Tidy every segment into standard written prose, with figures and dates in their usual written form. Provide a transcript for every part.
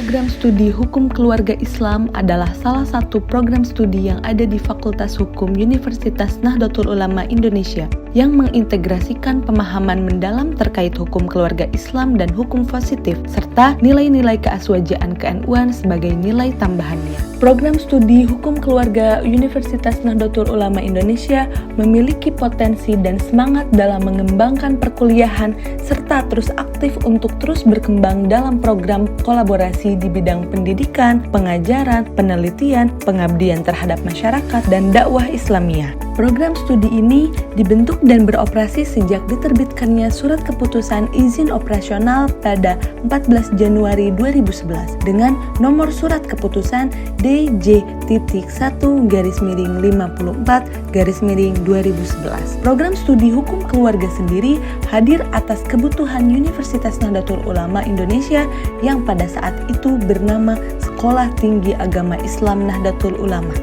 Program Studi Hukum Keluarga Islam adalah salah satu program studi yang ada di Fakultas Hukum Universitas Nahdlatul Ulama Indonesia yang mengintegrasikan pemahaman mendalam terkait hukum keluarga Islam dan hukum positif, serta nilai-nilai keaswajaan ke-NU-an sebagai nilai tambahannya. Program Studi Hukum Keluarga Universitas Nahdlatul Ulama Indonesia memiliki potensi dan semangat dalam mengembangkan perkuliahan serta terus aktif untuk terus berkembang dalam program kolaborasi di bidang pendidikan, pengajaran, penelitian, pengabdian terhadap masyarakat, dan dakwah Islamiyah. Program studi ini dibentuk dan beroperasi sejak diterbitkannya Surat Keputusan Izin Operasional pada 14 Januari 2011 dengan nomor Surat Keputusan DJ.1-54-2011. Program studi hukum keluarga sendiri hadir atas kebutuhan Universitas Nahdlatul Ulama Indonesia yang pada saat itu bernama Sekolah Tinggi Agama Islam Nahdlatul Ulama,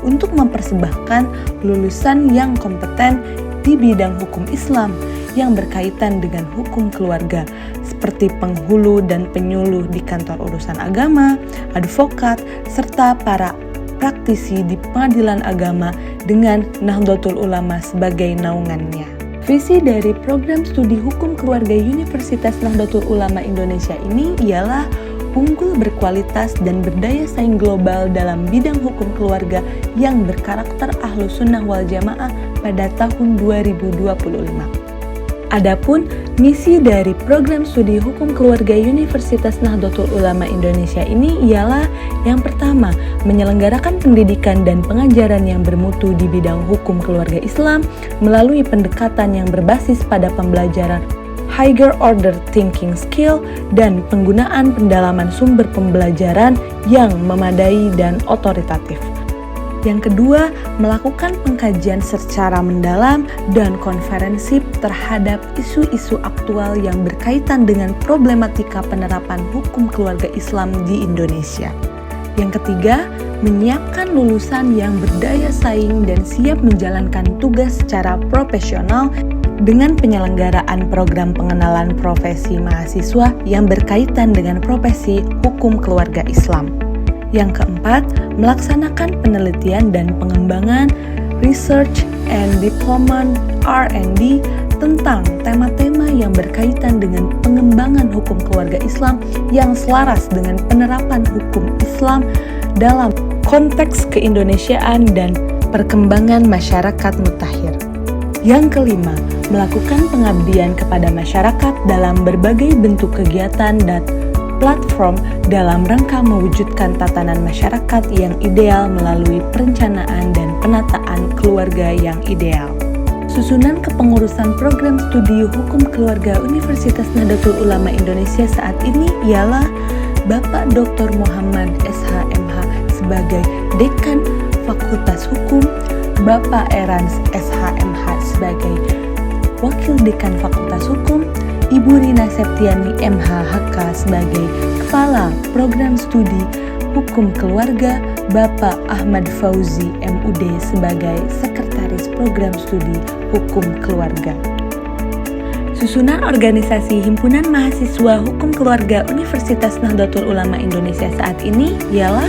untuk mempersembahkan lulusan yang kompeten di bidang hukum Islam yang berkaitan dengan hukum keluarga, seperti penghulu dan penyuluh di kantor urusan agama, advokat, serta para praktisi di pengadilan agama dengan Nahdlatul Ulama sebagai naungannya. Visi dari program studi hukum keluarga Universitas Nahdlatul Ulama Indonesia ini ialah unggul, berkualitas, dan berdaya saing global dalam bidang hukum keluarga yang berkarakter Ahlus Sunnah wal Jamaah pada tahun 2025. Adapun misi dari program studi hukum keluarga Universitas Nahdlatul Ulama Indonesia ini ialah yang pertama, menyelenggarakan pendidikan dan pengajaran yang bermutu di bidang hukum keluarga Islam melalui pendekatan yang berbasis pada pembelajaran higher order thinking skill dan penggunaan pendalaman sumber pembelajaran yang memadai dan otoritatif. Yang kedua, melakukan pengkajian secara mendalam dan konferensi terhadap isu-isu aktual yang berkaitan dengan problematika penerapan hukum keluarga Islam di Indonesia. Yang ketiga, menyiapkan lulusan yang berdaya saing dan siap menjalankan tugas secara profesional dengan penyelenggaraan program pengenalan profesi mahasiswa yang berkaitan dengan profesi hukum keluarga Islam. Yang keempat, melaksanakan penelitian dan pengembangan research and development R&D tentang tema-tema yang berkaitan dengan pengembangan hukum keluarga Islam yang selaras dengan penerapan hukum Islam dalam konteks keindonesiaan dan perkembangan masyarakat mutakhir. Yang kelima, melakukan pengabdian kepada masyarakat dalam berbagai bentuk kegiatan dan platform dalam rangka mewujudkan tatanan masyarakat yang ideal melalui perencanaan dan penataan keluarga yang ideal. Susunan kepengurusan program studi hukum keluarga Universitas Nahdlatul Ulama Indonesia saat ini ialah Bapak Dr. Muhammad SH.MH sebagai Dekan Fakultas Hukum, Bapak Erans SH.MH sebagai Wakil Dekan Fakultas Hukum, Ibu Rina Septiani MH.HK sebagai Kepala Program Studi Hukum Keluarga, Bapak Ahmad Fauzi MUD sebagai Sekretaris Program Studi Hukum Keluarga. Susunan organisasi Himpunan Mahasiswa Hukum Keluarga Universitas Nahdlatul Ulama Indonesia saat ini ialah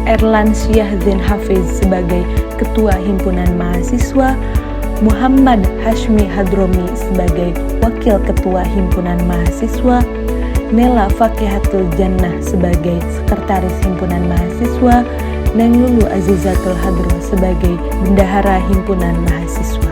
Erlansyah Zain Hafiz sebagai Ketua Himpunan Mahasiswa, Muhammad Hashmi Hadromi sebagai Wakil Ketua Himpunan Mahasiswa, Nela Fakihatul Jannah sebagai Sekretaris Himpunan Mahasiswa, Neng Lulu Azizatul Hadro sebagai Bendahara Himpunan Mahasiswa.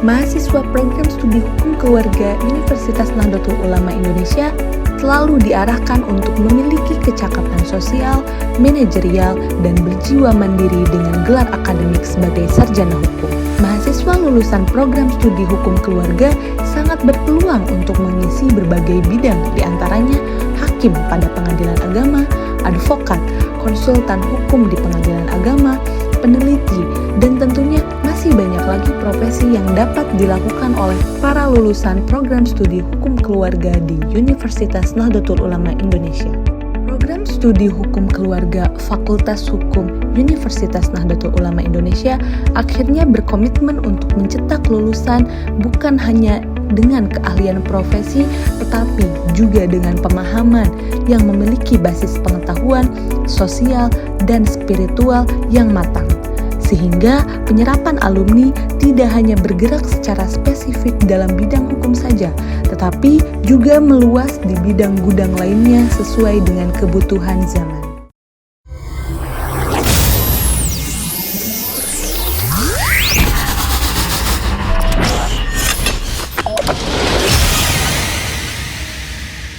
Mahasiswa program studi hukum keluarga Universitas Nahdlatul Ulama Indonesia selalu diarahkan untuk memiliki kecakapan sosial, manajerial, dan berjiwa mandiri dengan gelar akademik sebagai sarjana hukum. Mahasiswa lulusan program studi hukum keluarga sangat berpeluang untuk mengisi berbagai bidang, diantaranya hakim pada pengadilan agama, advokat, konsultan hukum di pengadilan agama, peneliti, dan tentunya masih banyak lagi profesi yang dapat dilakukan oleh para lulusan program studi hukum keluarga di Universitas Nahdlatul Ulama Indonesia. Program Studi Hukum Keluarga Fakultas Hukum Universitas Nahdlatul Ulama Indonesia akhirnya berkomitmen untuk mencetak lulusan bukan hanya dengan keahlian profesi, tetapi juga dengan pemahaman yang memiliki basis pengetahuan, sosial, dan spiritual yang matang. Sehingga penyerapan alumni tidak hanya bergerak secara spesifik dalam bidang hukum saja, tetapi juga meluas di bidang gudang lainnya sesuai dengan kebutuhan zaman.